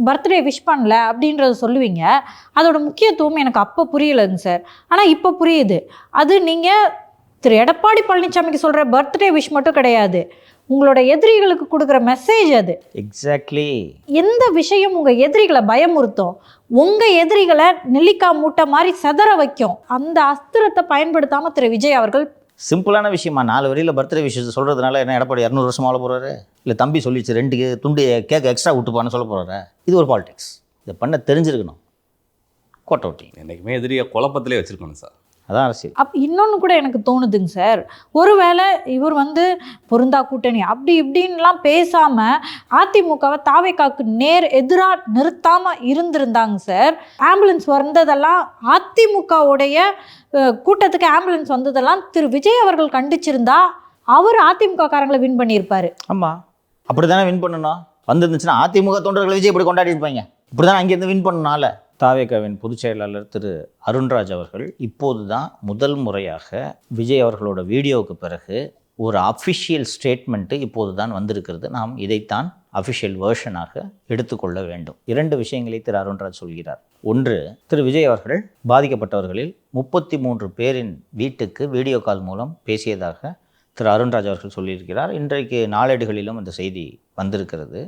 Birthday wish பண்ணல அப்படின்றத சொல்லுவீங்க. அதோட முக்கியத்துவம் எனக்கு அப்போ புரியலைங்க சார். ஆனால் இப்போ புரியுது. அது நீங்கள் திரு எடப்பாடி பழனிசாமிக்கு சொல்கிற பர்த்டே விஷ் மட்டும் கிடையாது, உங்களோட எதிரிகளுக்கு கொடுக்குற மெசேஜ் அது. எக்ஸாக்ட்லி. எந்த விஷயம் உங்கள் எதிரிகளை பயமுறுத்தும், உங்கள் எதிரிகளை நெல்லிக்காய் மூட்டை மாதிரி செதற வைக்கும், அந்த அஸ்திரத்தை பயன்படுத்தாமல் திரு விஜய் அவர்கள். சிம்பிளான விஷயமா 4 வரியில் பர்த்டே விஷயத்தை சொல்கிறதுனால என்ன எடப்பாடி 200 வருஷம் வாழ போகிறாரு? இல்லை தம்பி சொல்லிச்சு 2 துண்டு கேக் எக்ஸ்ட்ரா விட்டுப்பான்னு சொல்ல போகிறாரு? இது ஒரு பாலிடிக்ஸ். இதை பண்ண தெரிஞ்சிருக்கணும். கோட் அவுட்டிங் என்றைக்குமே எதிரியை குழப்பத்திலே வச்சுருக்கணும் சார். அதான் அரசியல். இன்னொன்று கூட எனக்கு தோணுதுங்க சார், ஒருவேளை இவர் பொருந்தா கூட்டணி அப்படி இப்படின்லாம் பேசாமல் அதிமுகவை தாவேக்காவுக்கு நேர் எதிராக நிறுத்தாமல் இருந்திருந்தாங்க சார். ஆம்புலன்ஸ் வந்ததெல்லாம், அதிமுகவுடைய கூட்டத்துக்கு ஆம்புலன்ஸ் வந்ததெல்லாம் திரு விஜய் அவர்கள் கண்டிச்சிருந்தா அவர் அதிமுக காரங்களை வின் பண்ணியிருப்பார். ஆமாம், அப்படி தானே வின் பண்ணணும். வந்துருந்துச்சுன்னா அதிமுக தொண்டர்களை விஜய் இப்படி கொண்டாடி இருப்பாங்க. இப்படி தானே அங்கேருந்து வின் பண்ணனால. தாவேகாவின் பொதுச் செயலாளர் திரு அருண்ராஜ் அவர்கள் இப்போது தான் முதல் முறையாக விஜய் அவர்களோட வீடியோவுக்கு பிறகு ஒரு அஃபிஷியல் ஸ்டேட்மெண்ட்டு இப்போது தான் வந்திருக்கிறது. நாம் இதைத்தான் அஃபிஷியல் வேர்ஷனாக எடுத்துக்கொள்ள வேண்டும். 2 விஷயங்களை திரு அருண்ராஜ் சொல்கிறார். ஒன்று, திரு விஜய் அவர்கள் பாதிக்கப்பட்டவர்களில் 33 பேரின் வீட்டுக்கு வீடியோ கால் மூலம் பேசியதாக திரு அருண்ராஜ் அவர்கள் சொல்லியிருக்கிறார். இன்றைக்கு நாளேடுகளிலும் அந்த செய்தி வந்திருக்கிறது.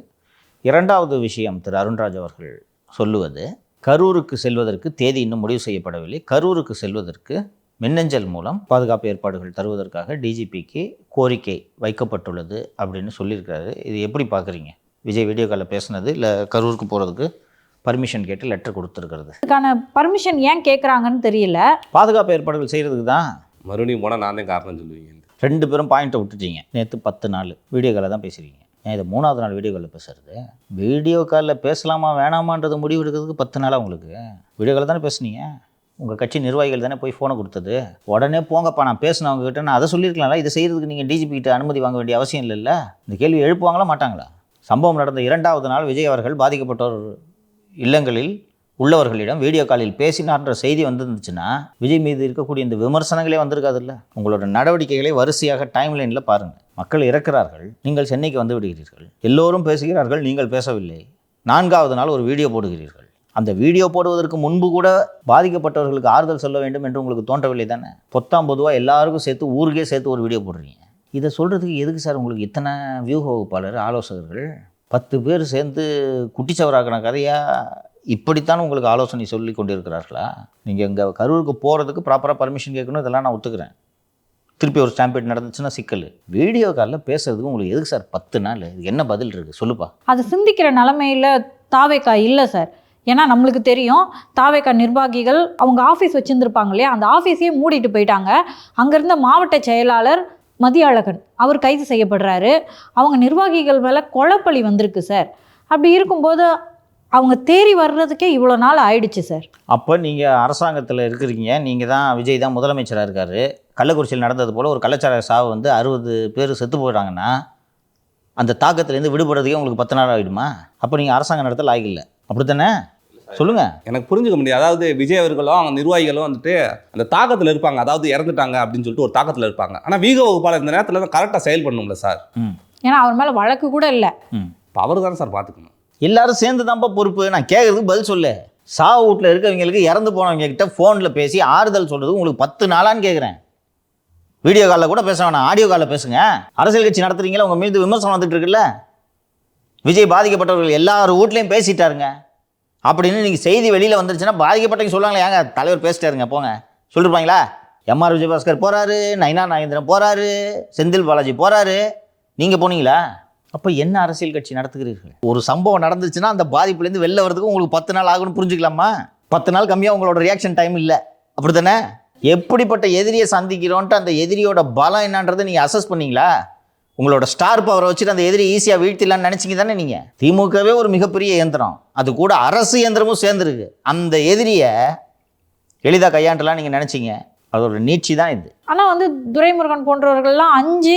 2வது விஷயம், திரு அருண்ராஜ் அவர்கள் சொல்லுவது, கரூருக்கு செல்வதற்கு தேதி இன்னும் முடிவு செய்யப்படவில்லை. கரூருக்கு செல்வதற்கு மின்னஞ்சல் மூலம் பாதுகாப்பு ஏற்பாடுகள் தருவதற்காக டிஜிபிக்கு கோரிக்கை வைக்கப்பட்டுள்ளது அப்படின்னு சொல்லியிருக்காரு. இது எப்படி பார்க்குறீங்க? விஜய் வீடியோ காலில் பேசுனது, இல்லை கரூருக்கு போகிறதுக்கு பர்மிஷன் கேட்டு லெட்டர் கொடுத்துருக்கிறது? அதுக்கான பர்மிஷன் ஏன் கேட்குறாங்கன்னு தெரியல. பாதுகாப்பு ஏற்பாடுகள் செய்கிறதுக்கு தான். மறுபடியும் போனால் நான் தான் காரணம் சொல்லுவீங்க. 2 பேரும் பாயிண்ட்டை விட்டுட்டீங்க. நேற்று 10 நாள் வீடியோ காலில் தான் பேசுகிறீங்க. ஏன் இதை 3வது நாள் வீடியோ காலில் பேசுறது? வீடியோ காலில் பேசலாமா வேணாமான்றது முடிவு எடுக்கிறதுக்கு 10 நாளாக உங்களுக்கு? வீடியோ காலில் தானே பேசுனீங்க. உங்கள் கட்சி நிர்வாகிகள் தானே போய் ஃபோனை கொடுத்தது. உடனே போங்கப்பா நான் பேசினவங்ககிட்ட நான் அதை சொல்லியிருக்கலாம்ல. இதை செய்கிறதுக்கு நீங்கள் டிஜிபி கிட்ட அனுமதி வாங்க வேண்டிய அவசியம் இல்லைல்ல. இந்த கேள்வி எழுப்புவாங்களா மாட்டாங்களா? சம்பவம் நடந்த 2வது நாள் விஜய் அவர்கள் பாதிக்கப்பட்டோர் இல்லங்களில் உள்ளவர்களிடம் வீடியோ காலில் பேசினார்ன்ற செய்தி வந்துருந்துச்சுன்னா விஜய் மீது இருக்கக்கூடிய இந்த விமர்சனங்களே வந்திருக்காதுல்ல. உங்களோட நடவடிக்கைகளை வரிசையாக டைம் லைனில் பாருங்கள். மக்கள் இறக்கிறார்கள், நீங்கள் சென்னைக்கு வந்து விடுகிறீர்கள். எல்லோரும் பேசுகிறார்கள், நீங்கள் பேசவில்லை. 4வது நாள் ஒரு வீடியோ போடுகிறீர்கள். அந்த வீடியோ போடுவதற்கு முன்பு கூட பாதிக்கப்பட்டவர்களுக்கு ஆறுதல் சொல்ல வேண்டும் என்று உங்களுக்கு தோன்றவில்லை தானே? பொதுவாக எல்லாருக்கும் சேர்த்து ஊருக்கே சேர்த்து ஒரு வீடியோ போடுறீங்க. இதை சொல்கிறதுக்கு எதுக்கு சார் உங்களுக்கு இத்தனை வியூக வகுப்பாளர், ஆலோசகர்கள்? 10 பேர் சேர்ந்து குட்டிச்சவராக்கின கதையாக இப்படித்தான் உங்களுக்கு ஆலோசனை சொல்லி கொண்டிருக்கிறார்களா? நீங்கள் இங்கே கரூருக்கு போகிறதுக்கு ப்ராப்பராக பர்மிஷன் கேட்கணும், இதெல்லாம் நான் ஒத்துக்கிறேன். திருப்பி ஒரு ஸ்டாம்பேட் நடந்துச்சுன்னா சிக்கல். வீடியோ காலில் பேசுறதுக்கு உங்களுக்கு எதுக்கு சார் 10 நாள்? இதுக்கு என்ன பதில் இருக்குது சொல்லுப்பா? அது சிந்திக்கிற நிலைமையில் தாவேக்கா இல்லை சார். ஏன்னா நம்மளுக்கு தெரியும், தாவேக்கா நிர்வாகிகள் அவங்க ஆஃபீஸ் வச்சுருந்துருப்பாங்க இல்லையா, அந்த ஆஃபீஸையே மூடிட்டு போயிட்டாங்க. அங்கேருந்த மாவட்ட செயலாளர் மதியழகன் அவர் கைது செய்யப்படுறாரு. அவங்க நிர்வாகிகள் மேலே கொலைப்பழி வந்திருக்கு சார். அப்படி இருக்கும்போது அவங்க தேறி வர்றதுக்கே இவ்வளோ நாள் ஆயிடுச்சு சார். அப்போ நீங்கள் அரசாங்கத்தில் இருக்கிறீங்க, நீங்கள் தான், விஜய் தான் முதலமைச்சராக இருக்கார். கள்ளக்குறிச்சியில் நடந்தது போல் ஒரு கள்ளச்சார சாவு 60 பேர் செத்து போயிட்டாங்கன்னா அந்த தாக்கத்துலேருந்து விடுபடுறதுக்கே உங்களுக்கு 10 நாள் ஆகிடுமா? அப்போ நீங்கள் அரசாங்கம் நடத்த லாய்க்கில்லை, அப்படி தானே? சொல்லுங்கள். எனக்கு புரிஞ்சுக்க முடியாது. அதாவது விஜய் அவர்களும் அவங்க நிர்வாகிகளும் அந்த தாக்கத்தில் இருப்பாங்க. அதாவது இறந்துட்டாங்க அப்படின்னு சொல்லிட்டு ஒரு தாக்கத்தில் இருப்பாங்க. ஆனால் வீக வகுப்பாளர் இந்த நேரத்தில் தான் கரெக்டாக செயல் பண்ணணும்ல சார். ஏன்னா அவர் மேலே வழக்கு கூட இல்லை. இப்போ அவர் தானே சார் பார்த்துக்கணும். எல்லாரும் சேர்ந்து தான்ப்பா பொறுப்பு. நான் கேட்குறதுக்கு பதில் சொல்லு. சாவு வீட்டில் இருக்கவங்களுக்கு, இறந்து போனவங்க கிட்ட ஃபோனில் பேசி ஆறுதல் சொல்கிறது உங்களுக்கு 10 நாளான்னு கேட்குறேன். வீடியோ காலில் கூட பேச வேணாம், ஆடியோ காலில் பேசுங்க. அரசியல் கட்சி நடத்துறீங்களா, உங்கள் மீது விமர்சனம் வந்துட்டு இருக்குல்ல. விஜய் பாதிக்கப்பட்டவர்கள் எல்லார் வீட்லேயும் பேசிட்டாருங்க அப்படின்னு நீங்கள் செய்தி வெளியில் வந்துருச்சுன்னா பாதிக்கப்பட்டவங்க சொல்லுவாங்களே, ஏங்க தலைவர் பேசிட்டாருங்க போங்க சொல்லிருப்பாங்களா? எம்ஆர் விஜயபாஸ்கர் போகிறாரு, நயினா நாகேந்திரன் போகிறாரு, செந்தில் பாலாஜி போகிறாரு, நீங்கள் போனீங்களா? அப்போ என்ன அரசியல் கட்சி நடத்துகிறீர்கள்? ஒரு சம்பவம் நடந்துச்சுன்னா அந்த பாதிப்புலேருந்து வெளில வரதுக்கு உங்களுக்கு 10 நாள் ஆகும்னு புரிஞ்சுக்கலாமா? 10 நாள் கம்மியாக உங்களோட ரியாக்ஷன் டைம் இல்லை, அப்படி தானே? எப்படிப்பட்ட எதிரியை சந்திக்கிறோன்ட்டு அந்த எதிரியோட பலம் என்னன்றதை நீங்கள் அசஸ் பண்ணீங்களா? உங்களோட ஸ்டார் பவரை வச்சுட்டு அந்த எதிரி ஈஸியாக வீழ்த்திடலான்னு நினச்சிங்க தானே நீங்கள்? திமுகவே ஒரு மிகப்பெரிய இயந்திரம், அது கூட அரசு இயந்திரமும் சேர்ந்துருக்கு. அந்த எதிரியை எளிதாக கையாண்டலாம் நீங்கள் நினச்சிங்க. அதோட நீட்சி தான் இது. ஆனால் துரைமுருகன் போன்றவர்கள்லாம் 5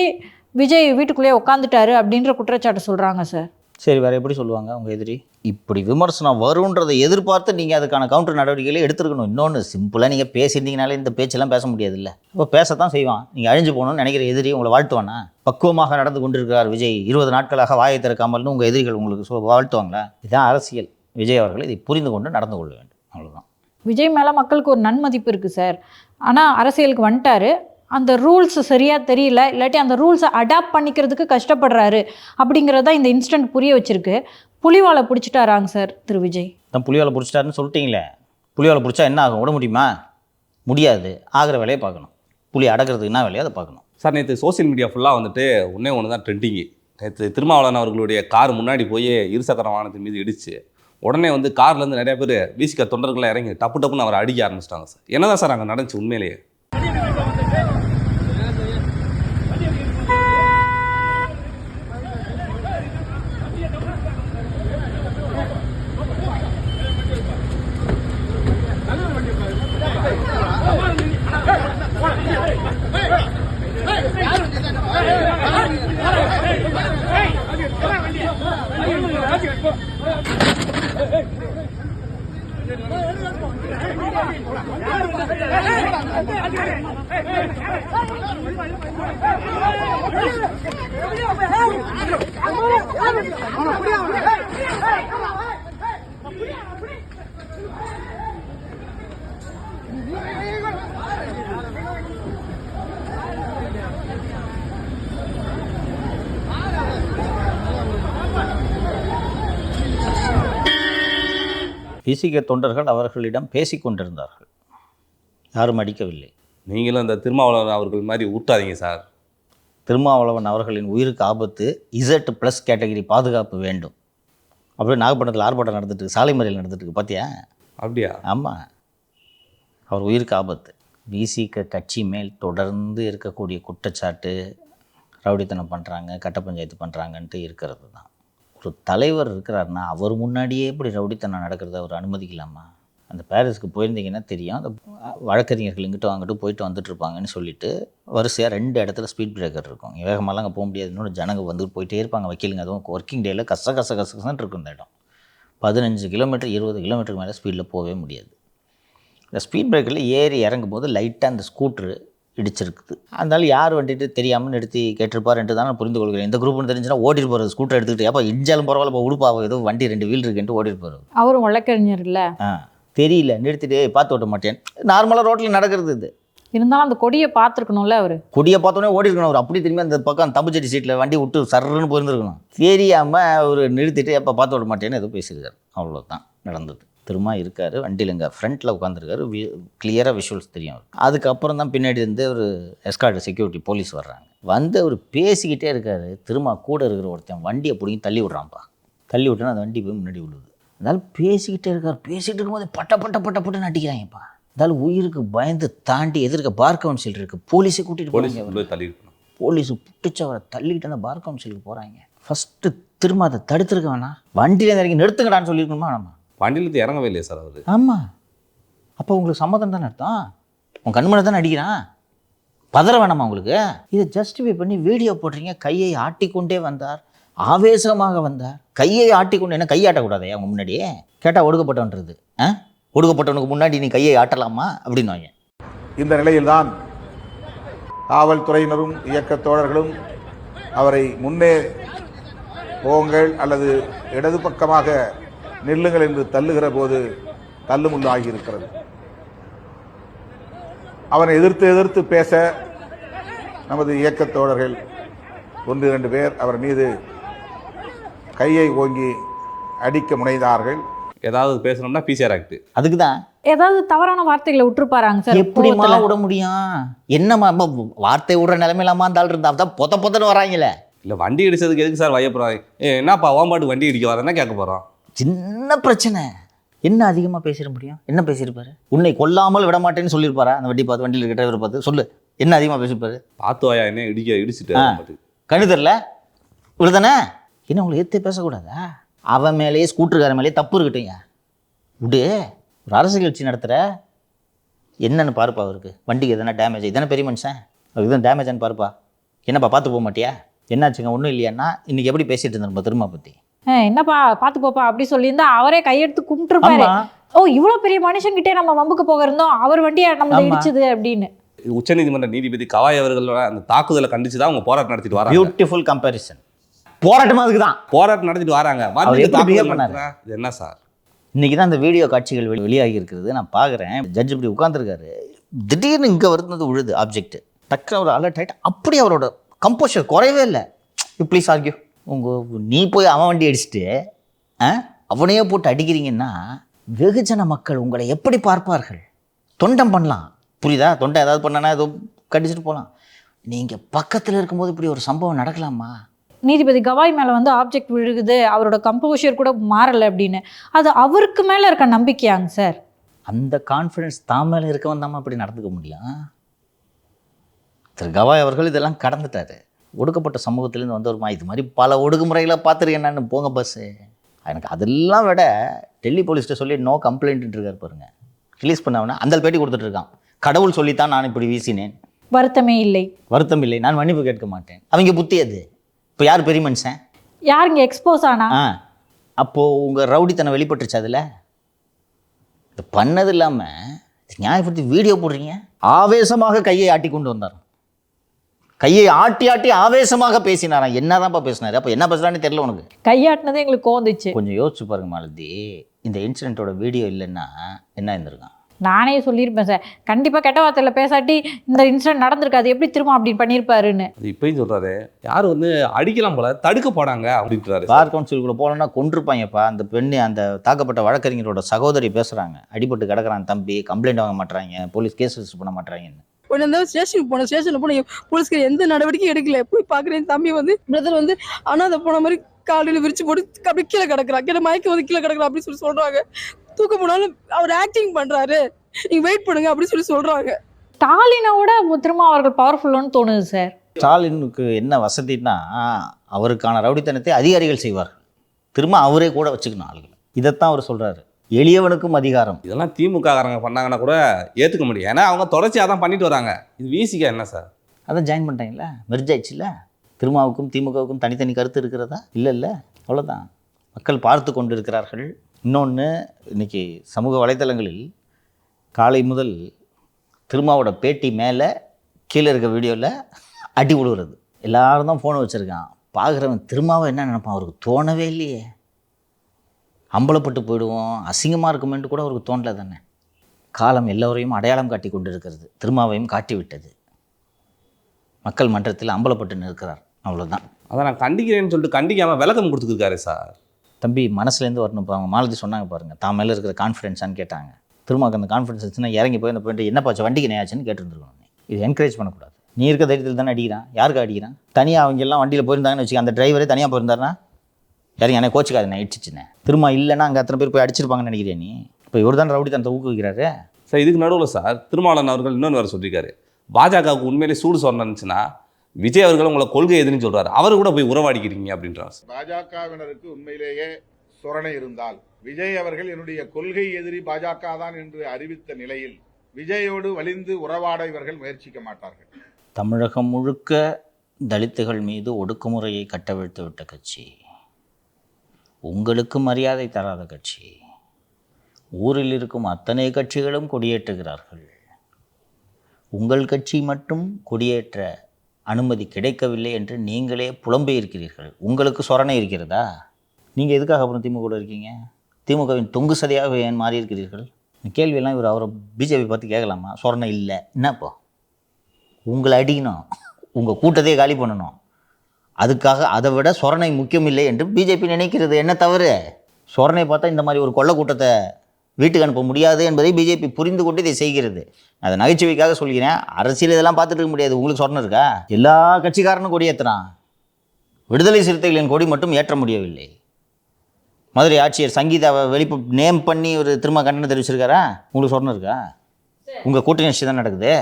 விஜய் வீட்டுக்குள்ளேயே உட்காந்துட்டாரு அப்படின்ற குற்றச்சாட்டு சொல்கிறாங்க சார். சரி, வேறு எப்படி சொல்லுவாங்க உங்கள் எதிரி? இப்படி விமர்சனம் வருன்றதை எதிர்பார்த்து நீங்கள் அதுக்கான கவுண்டர் நடவடிக்கைகளை எடுத்துருக்கணும். இன்னொன்று, சிம்பிளாக நீங்கள் பேசியிருந்தீங்கனாலே இந்த பேச்செல்லாம் பேச முடியாது இல்லை. இப்போ பேசத்தான் செய்வான். நீங்கள் அழிஞ்சு போகணும்னு நினைக்கிற எதிரி உங்களை வாழ்த்துவானா? பக்குவமாக நடந்து கொண்டிருக்கிறார் விஜய், 20 நாட்களாக வாயை திறக்காமல்னு உங்கள் எதிரிகள் உங்களுக்கு வாழ்த்துவாங்களா? இதுதான் அரசியல். விஜய் அவர்கள் இதை புரிந்து கொண்டு நடந்து கொள்ள வேண்டும், அவ்வளோதான். விஜய் மேலே மக்களுக்கு ஒரு நன்மதிப்பு இருக்குது சார். ஆனால் அரசியலுக்கு வந்துட்டாரு, அந்த ரூல்ஸ் சரியாக தெரியல, இல்லாட்டி அந்த ரூல்ஸை அடாப்ட் பண்ணிக்கிறதுக்கு கஷ்டப்படுறாரு அப்படிங்கிறத இந்த இன்ஸ்டன்ட் புரிய வச்சிருக்கு. புலிவாலை பிடிச்சிட்டாராங்க சார் திரு விஜய். தான் புலிவாலை பிடிச்சிட்டாருன்னு சொல்லிட்டீங்களே, புலிவாலை பிடிச்சா என்ன ஆகும்? விட முடியுமா? முடியாது. ஆகிற வேலையை பார்க்கணும். புலி அடக்கிறதுக்கு என்ன வேலையோ அதை பார்க்கணும். சார் நேற்று சோசியல் மீடியா ஃபுல்லாக வந்துட்டு ஒன்று தான் ட்ரெண்டிங்கு. நேற்று திருமாவளவன் அவர்களுடைய கார் முன்னாடி போய் இருசக்கர வாகனத்தின் மீது இடிச்சு உடனே வந்து கார்லேருந்து நிறைய பேர் விசிக தொண்டர்கள்லாம் இறங்கி டப்புன்னு அவரை அடிக்க ஆரம்பிச்சிட்டாங்க சார். என்னதான் சார் அங்கே நடந்துச்சு உண்மையிலேயே? விசிக தொண்டர்கள் அவர்களிடம் பேசிக் கொண்டிருந்தார்கள், யாரும் அடிக்கவில்லை. நீங்களும் அந்த திருமாவளவன் அவர்கள் மாதிரி ஊட்டாதீங்க சார். திருமாவளவன் அவர்களின் உயிருக்கு ஆபத்து, Z+ கேட்டகரி பாதுகாப்பு வேண்டும் அப்படியே நாகப்பட்டினத்தில் ஆர்ப்பாட்டம் நடந்துட்டு, சாலை மறியல் நடந்துட்டு இருக்கு, பார்த்தியா? அப்படியா? ஆமாம், அவர் உயிருக்கு ஆபத்து. விசிக கட்சி மேல் தொடர்ந்து இருக்கக்கூடிய குற்றச்சாட்டு ரவுடித்தனம் பண்ணுறாங்க, கட்ட பஞ்சாயத்து பண்ணுறாங்கன்ட்டு இருக்கிறது தான். ஒரு தலைவர் இருக்கிறாருன்னா அவர் முன்னாடியே இப்படி ரவுடித்தனம் நடக்கிறத அவர் அனுமதிக்கலாமா? அந்த பாரிஸ்க்கு போயிருந்தீங்கன்னா தெரியும், அந்த வழக்கறிஞர்கள் இங்கிட்ட அங்கிட்டு போயிட்டு வந்துட்டுருப்பாங்கன்னு சொல்லிட்டு வரிசையாக 2 இடத்துல ஸ்பீட் பிரேக்கர் இருக்கும். வேகமாலாம் அங்கே போக முடியாது, இன்னொரு ஜனங்க வந்து போயிட்டே இருப்பாங்க, வக்கீலுங்க. அதுவும் ஒர்க்கிங் டேயில் கசன்னு இருக்கும் இந்த இடம். 15 கிலோமீட்டர் 20 கிலோமீட்டருக்கு மேலே ஸ்பீடில் போகவே முடியாது. இந்த ஸ்பீட் பிரேக்கரில் ஏறி இறங்கும் போது லைட்டாக அந்த ஸ்கூட்ரு இடிச்சிருக்குது. அதனால யார் வண்டிட்டு தெரியாமல் நிறுத்தி கேட்டிருப்பாருன்ட்டு தான் நான் புரிந்து கொள்கிறேன். இந்த குரூப்னு தெரிஞ்சுன்னா ஓட்டிட்டு போகிறது, ஸ்கூட்டர் எடுத்துக்கிட்டு அப்போ இடிஞ்சாலும் பரவாயில்ல, இப்போ உடுப்பா ஏதோ வண்டி 2 வீல் இருக்குன்ட்டு ஓட்டிட்டு போகிறது. அவரும் வழக்கறிஞர் இல்லை, தெரியல, நிறுத்திட்டு பார்த்து ஓட்ட மாட்டேன். நார்மலாக ரோட்டில் நடக்கிறது இது. இருந்தாலும் அந்த கொடியை பார்த்துருக்கணும்ல, அவர் கொடியை பார்த்தோன்னே ஓடி இருக்கணும். அவர் அப்படி திரும்பி அந்த பக்கம் தம்புச்சட்டி சீட்டில் வண்டி விட்டு சர்றன்னு போயிருந்துருக்கணும். தெரியாமல் அவர் நிறுத்திட்டு எப்போ பார்த்து ஓட மாட்டேன்னு ஏதோ பேசியிருக்காரு. அவ்வளோதான் நடந்தது. திரும்ப இருக்கார் வண்டியில், இங்கே ஃப்ரண்ட்டில் உட்காந்துருக்காரு, கிளியராக விஷுவல்ஸ் தெரியும் அவர். அதுக்கப்புறம் தான் பின்னாடி இருந்து ஒரு எஸ்கார்ட் செக்யூரிட்டி போலீஸ் வர்றாங்க. வந்து அவர் பேசிக்கிட்டே இருக்கார். திரும்ப கூட இருக்கிற ஒருத்தன் வண்டியை பிடிங்கி தள்ளி விட்றான்ப்பா. தள்ளி விட்டோன்னா அந்த வண்டி போய் முன்னாடி விழுது. அதனால பேசிக்கிட்டே இருக்கார். பேசிகிட்டு இருக்கும்போது பட்டன்னு அடிக்கிறாங்கப்பா. அதனால உயிருக்கு பயந்து தாண்டி எதிர்க்க பார் கவுன்சில் இருக்குது, போலீஸை கூட்டிகிட்டு போய் போலீஸு பிடிச்சி அவரை தள்ளிக்கிட்டு அந்த பார் கவுன்சிலுக்கு போகிறாங்க. ஃபஸ்ட்டு திரும்ப அதை தடுத்துருக்க வேணாம், வண்டியில் இறங்கி நிறுத்துங்கடான்னு சொல்லியிருக்கணுமா? நம்ம வண்டியிலேருந்து இறங்கவே இல்லையா சார் அவர்? ஆமாம். அப்போ உங்களுக்கு சம்மதம் தானே அர்த்தம்? உன் கண்மனை தானே அடிக்கிறான், பதற வேணாமா உங்களுக்கு? இதை ஜஸ்டிஃபை பண்ணி வீடியோ போடுறீங்க. கையை ஆட்டிக்கொண்டே வந்தார், ஆவேசமாக வந்தார். கையை ஆட்டிக்கொண்டு, என்ன கையாட்டக்கூடாதே அவங்க முன்னாடியே? கேட்டால் ஒடுக்கப்பட்டவன்றது. ஒடுக்கப்பட்டவனுக்கு முன்னாடி நீ கையை ஆட்டலாமா அப்படின்னு. இந்த நிலையில்தான் காவல்துறையினரும் இயக்கத் தோழர்களும் அவரை முன்னே போங்கள் அல்லது இடது பக்கமாக நில்லுங்கள் என்று தள்ளுகிற போது தள்ளுமுள்ளு ஆகியிருக்கிறது. அவனை எதிர்த்து பேச நமது இயக்கத் தோழர்கள் 1-2 பேர் அவர் மீது கையை ஓங்கி அடிக்க முனைந்தார்கள். ஏதாவது பேசணும்னா பிசிஆர் ஆக்ட். அதுக்கு தான் ஏதாவது தவறான வார்த்தைகளை விட்டுருப்பாராங்க சார். எப்படிமா விட முடியும்? என்னம்மா வார்த்தை விடுற நிலைமையிலாமா அந்த ஆள் இருந்தா தான் பொத்தன்னு வராங்களே. இல்லை வண்டி இடிச்சதுக்கு எதுக்கு சார் வயப்படுறாங்க? என்னப்பா ஓம்பாட்டு வண்டி இடிக்க வரேன்னா கேட்க போகிறோம். சின்ன பிரச்சனை, என்ன அதிகமாக பேசிட முடியும்? என்ன பேசியிருப்பாரு? உன்னை கொல்லாமல் விட மாட்டேன்னு சொல்லியிருப்பாரா? அந்த வண்டி பார்த்து, வண்டியில் கிட்ட பார்த்து சொல்லு, என்ன அதிகமாக பேசியிருப்பாரு? பார்த்து வாயா என்ன இடிச்சுட்டு கண்ணு தெரில இவ்வளோதானே? என்ன உங்களை ஏற்றே பேசக்கூடாதா? அவன் மேலேயே ஸ்கூட்டருக்கார மேலேயே தப்பு இருக்கட்டும் விடு. ஒரு அரசியல் கட்சி நடத்துகிற என்னென்னு பாருப்பா. அவருக்கு வண்டிக்கு எதனா டேமேஜ், இதானே பெரிய மனுஷன், அவருக்கு எதுவும் டேமேஜான்னு பாருப்பா. என்னப்பா பார்த்து போக மாட்டியா? என்னாச்சுங்க? ஒன்றும் இல்லையான்னா இன்றைக்கி எப்படி பேசிகிட்டு இருந்தேன் திரும்ப பற்றி? என்னப்பா பார்த்து போப்பா அப்படி சொல்லியிருந்தா அவரே கையெடுத்து கும்பிட்டுருப்பாரு. ஓ இவ்வளோ பெரிய மனுஷங்கிட்டே நம்ம வம்புக்கு போக இருந்தோம், அவர் வண்டியை நம்ம இடிச்சுது அப்படின்னு. உச்சநீதிமன்ற நீதிபதி கவாய் அவர்களோட அந்த தாக்குதலை கண்டிச்சு தான் அவங்க போராட்டம் நடத்திட்டு வராங்க. Beautiful comparison. போராட்டம் அதுக்கு தான் போராட்டம் நடத்திட்டு வராங்க. இது என்ன சார்? இன்றைக்கி தான் அந்த வீடியோ காட்சிகள் வெளியாகி இருக்கிறது. நான் பார்க்குறேன், ஜட்ஜ் இப்படி உட்காந்துருக்காரு, திடீர்னு இங்கே வருന്നത് உழுது ஆப்ஜெக்ட், டக்குனு அவர் அலர்ட் ஆகிட்டு அப்படி அவரோட கம்போஷர் குறையவே இல்லை. You please argue. நீ போய் அவன் வண்டி அடிச்சுட்டு அவனையே போட்டு அடிக்கிறீங்கன்னா வெகுஜன மக்கள் உங்களை எப்படி பார்ப்பார்கள்? தொண்டம் பண்ணலாம், புரியுதா? தொண்டை ஏதாவது பண்ணனா ஏதோ கடிச்சிட்டு போகலாம். நீங்கள் பக்கத்தில் இருக்கும்போது இப்படி ஒரு சம்பவம் நடக்கலாமா? நீதிபதி கவாய் மேலே வந்து ஆப்ஜெக்ட் விழுகுது, அவரோட கம்போஷர் கூட மாறலை அப்படின்னு, அது அவருக்கு மேலே இருக்க நம்பிக்கையாங்க சார்? அந்த கான்ஃபிடென்ஸ் தான் மேலே இருக்கவன் தான் அப்படி நடந்துக்க முடியும். திரு கவாய் அவர்கள் இதெல்லாம் கடந்துட்டார். ஒடுக்கப்பட்ட சமூகத்திலேருந்து வந்தவருமா, இது மாதிரி பல ஒடுக்குமுறைகளை பார்த்துருக்கேன் நான், போங்க பஸ்ஸு. எனக்கு அதெல்லாம் விட டெல்லி போலீஸ்கிட்ட சொல்லி நோ கம்ப்ளைண்ட் இருக்கார் பாருங்க, ரிலீஸ் பண்ணவனா அந்த பேட்டி கொடுத்துட்ருக்கான். கடவுள் சொல்லித்தான் நான் இப்படி வீசினேன், வருத்தமே இல்லை, வருத்தம் இல்லை, நான் மன்னிப்பு கேட்க மாட்டேன். அவங்க புத்தி அது. இப்போ யார் பெரிய மனுஷன்? யாருங்க எக்ஸ்போஸ் ஆனா? அப்போது உங்கள் ரவுடித்தனம் வெளிப்பட்டுருச்சு. அதில் இது பண்ணது இல்லாமல் நியாயப்படுத்தி வீடியோ போடுறீங்க. ஆவேசமாக கையை ஆட்டி கொண்டு வந்தார், கையை ஆட்டி ஆட்டி ஆவேசமாக பேசினாராம். என்னதான்ப்பா பேசினாரு? அப்போ என்ன பேசுகிறான்னு தெரியல உனக்கு. கையாட்டினதே எங்களுக்கு கோந்துச்சு. கொஞ்சம் யோசிச்சு பாருங்க மாலதி, இந்த இன்சிடென்ட்டோட வீடியோ இல்லைன்னா என்ன இருந்திருக்கான்? நானே சொல்லியிருப்பேன் சார், கண்டிப்பாக கெட்ட வார்த்தையில் பேசாட்டி இந்த இன்சிடென்ட் நடந்திருக்காது, எப்படி திரும்ப அப்படி பண்ணியிருப்பாருன்னு. அது இப்பயும் சொல்கிறாரு, யார் வந்து அடிக்கலாம் போல தடுக்க போனாங்க அப்படின்றாரு. பார் கவுன்சில் கூட போனோன்னா கொண்டிருப்பாங்கப்பா. அந்த பெண்ணு, அந்த தாக்கப்பட்ட வழக்கறிஞரோட சகோதரி பேசுகிறாங்க, அடிபட்டு கிடக்குறான் தம்பி, கம்ப்ளைண்ட் வாங்க மாட்டுறாங்க, போலீஸ் கேஸ் ரிஜிஸ்டர் பண்ண மாட்டுறாங்கன்னு. உடனே தான் ஸ்டேஷனுக்கு போனேன். ஸ்டேஷனில் போன போலீஸ்க்கு எந்த நடவடிக்கையும் எடுக்கல. போய் பார்க்குறேன், தம்பி வந்து பிரதர் வந்து அனாதை போன மாதிரி காலையில் விரிச்சு போட்டு அப்படி கீழே கிடக்குறான், கீழே மயக்க வந்து கீழே கிடக்குறான் அப்படின்னு சொல்லி சொல்கிறாங்க. தூக்க போனாலும் அவர் ஆக்டிங் பண்ணுறாரு, நீங்கள் வெயிட் பண்ணுங்க அப்படின்னு சொல்லி சொல்கிறாங்க. ஸ்டாலினோட திரும்ப அவர்கள் பவர்ஃபுல்லுன்னு தோணுது சார். ஸ்டாலினுக்கு என்ன வசதினா, அவருக்கான ரவுடித்தனத்தை அதிகாரிகள் செய்வார்கள், திரும்ப அவரே கூட வச்சுக்கணும் ஆளுகள். இதைத்தான் அவர் சொல்கிறாரு, எளியவனுக்கும் அதிகாரம். இதெல்லாம் திமுக காரங்க பண்ணாங்கன்னா கூட ஏற்றுக்க முடியும், ஏன்னா அவங்க தொடர்ச்சியாக தான் பண்ணிட்டு வராங்க. இது விசிகா என்ன சார்? அதான் ஜாயின் பண்ணிட்டாங்களா, மெர்ஜ் ஆயிடுச்சுல்ல. திருமாவுக்கும் திமுகவுக்கும் தனித்தனி கருத்து இருக்கிறதா? இல்லை, அவ்வளோதான். மக்கள் பார்த்து கொண்டு இருக்கிறார்கள். இன்னொன்று, இன்றைக்கி சமூக வலைத்தளங்களில் காலை முதல் திருமாவோட பேட்டி மேலே கீழே இருக்க வீடியோவில் அடி விழுகிறது. எல்லாரும் தான் ஃபோனை வச்சுருக்கான். பார்க்குறவன் திருமாவை என்ன நினைப்பான்? அவருக்கு தோணவே இல்லையே, அம்பலப்பட்டு போயிடுவோம், அசிங்கமாக இருக்குமென்ட்டு கூட அவருக்கு தோணலை தானே. காலம் எல்லோரையும் அடையாளம் காட்டி கொண்டு இருக்கிறது, திருமாவையும் காட்டிவிட்டது. மக்கள் மன்றத்தில் அம்பலப்பட்டு நிற்கிறார், அவ்வளோதான். அதை நான் கண்டிக்கிறேன்னு சொல்லிட்டு கண்டிக்காமல் விளக்கம் கொடுத்துருக்காரு சார். தம்பி மனசுலேருந்து வரணும். இப்போ அவங்க மாலதி சொன்னாங்க பாருங்கள், தான் மேலே இருக்கிற கான்ஃபிடென்ஸான்னு கேட்டாங்க. திருமாவுக்கு அந்த கான்ஃபிடன்ஸ் இருந்துச்சுன்னா இறங்கி போய் அந்த போயிட்டு என்ன பாச்சு வண்டிக்கு நேயாச்சுன்னு கேட்டுருந்துருக்கணும். இது என்கரேஜ் பண்ணக்கூடாது. நீ இருக்க தைரியத்தில் தானே அடிக்கிறான், யாருக்கு அடிக்கிறான்? தனியாக அவங்க எல்லாம் வண்டியில் போயிருந்தாங்கன்னு வச்சுக்க, அந்த டிரைவரே தனியாக போயிருந்தாருன்னா யாரும் எனக்கு கோச்சுக்காது, நான் இடிச்சிச்சினேன். திரும்ப இல்லைன்னா அங்கே அத்தனை பேர் போய் அடிச்சிருப்பாங்கன்னு நினைக்கிறேன் நீ. இப்போ இவர் தான் ரவுடி தனத்தை ஊக்குவிக்கிறாரு சார். இதுக்கு நடுவில் சார் திருமாவளவன் அவர்கள் இன்னொன்று வேறு சொல்லியிருக்காரு, பாஜகவுக்கு உண்மையிலே சூடு சொன்னச்சுன்னா விஜய் அவர்கள் உங்களை கொள்கை எதுன்னு சொல்கிறாரு, அவர் கூட போய் உறவாடிக்கிறீங்க அப்படின்றார். பாஜகவினருக்கு உண்மையிலேயே சொரணை இருந்தால் விஜய் அவர்கள் என்னுடைய கொள்கை எதிரி பாஜக தான் என்று அறிவித்த நிலையில் விஜயோடு வலிந்து உறவாட இவர்கள் முயற்சிக்க மாட்டார்கள். தமிழகம் முழுக்க தலித்துகள் மீது ஒடுக்குமுறையை கட்டவிழ்த்து விட்ட கட்சி, உங்களுக்கு மரியாதை தராத கட்சி, ஊரில் இருக்கும் அத்தனை கட்சிகளும் கொடியேற்றுகிறார்கள், உங்கள் கட்சி மட்டும் கொடியேற்ற அனுமதி கிடைக்கவில்லை என்று நீங்களே புலம்பி இருக்கிறீர்கள். உங்களுக்கு சொரணை இருக்கிறதா? நீங்கள் எதுக்காக அப்புறம் திமுக கூட இருக்கீங்க? திமுகவின் தொங்கு சதையாக ஏன் மாறி இருக்கிறீர்கள்? கேள்வியெல்லாம் இவர் அவரை பிஜேபி பார்த்து கேட்கலாமா? சொரணை இல்லை என்னப்போ? உங்களை அடிக்கணும், உங்கள் கூட்டத்தையே காலி பண்ணணும், அதுக்காக அதை விட சொரணை முக்கியம் இல்லை என்று பிஜேபி நினைக்கிறது. என்ன தவறு? சொரணை பார்த்தா இந்த மாதிரி ஒரு கொள்ளை கூட்டத்தை வீட்டுக்கு அனுப்ப முடியாது என்பதை பிஜேபி புரிந்து கொண்டு இதை செய்கிறது. அதை நகைச்சுவைக்காக சொல்கிறேன். அரசியல் இதெல்லாம் பார்த்துட்டு இருக்க முடியாது. உங்களுக்கு சொரணை இருக்கா? எல்லா கட்சிக்காரனும் கொடி ஏற்றுறான், விடுதலை சிறுத்தைகளின் கொடி மட்டும் ஏற்ற முடியவில்லை. மதுரை ஆட்சியர் சங்கீதாவை வெளிப்பு நேம் பண்ணி ஒரு திரும்ப கண்டனம் தெரிவிச்சிருக்காரா? உங்களுக்கு சொரணை இருக்கா? உங்கள் கூட்டணி கட்சி தான் நடக்குது.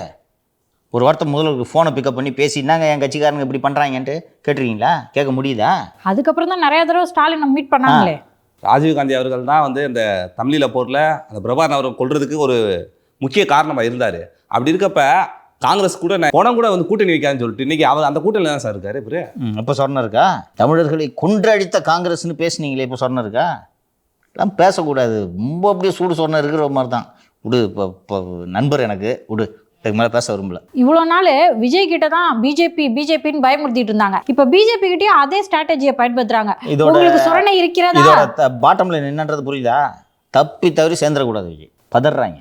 ஒரு வார்த்தை முதல்வருக்கு ஃபோனை பிக்கப் பண்ணி பேசினாங்க, என் கட்சிக்காரங்க இப்படி பண்ணுறாங்கன்ட்டு கேட்டிருக்கீங்களா? கேட்க முடியுதா? அதுக்கப்புறம் தான் நிறைய தடவை ஸ்டாலினை மீட் பண்ணாங்களே. ராஜீவ்காந்தி அவர்கள் தான் வந்து இந்த தமிழீழ போரில் அந்த பிரபாகரன் அவரை கொள்றதுக்கு ஒரு முக்கிய காரணமாக இருந்தார். அப்படி இருக்கப்ப காங்கிரஸ் கூட பணம் கூட வந்து கூட்டணி வைக்காதுன்னு சொல்லிட்டு இன்னைக்கு அவர் அந்த கூட்டணியில் தான் சார் இருக்காரு. இப்போ சொரணை இருக்கா? தமிழர்களை கொன்றடித்த காங்கிரஸ்னு பேசுனீங்களே, இப்போ சொரணை இருக்கா? எல்லாம் பேசக்கூடாது. ரொம்ப அப்படியே சூடு சொரணை இருக்கிற மாதிரி தான். விடு, இப்போ நண்பர் எனக்கு விடு, இதுக்கு மேலே பேச விரும்பல. இவ்வளோ நாள் விஜய் கிட்ட தான் பிஜேபின்னு பயமுறுத்திட்டு இருந்தாங்க. இப்போ பிஜேபி கிட்டேயும் அதே ஸ்ட்ராட்டஜியை பயன்படுத்துறாங்க. உங்களுக்கு சொரணை இருக்கிறதா? இதோட பாட்டம் லைன் என்னன்றது புரியுதா? தப்பி தவறி சேர்ந்துடக்கூடாது விஜய். பதறாங்க.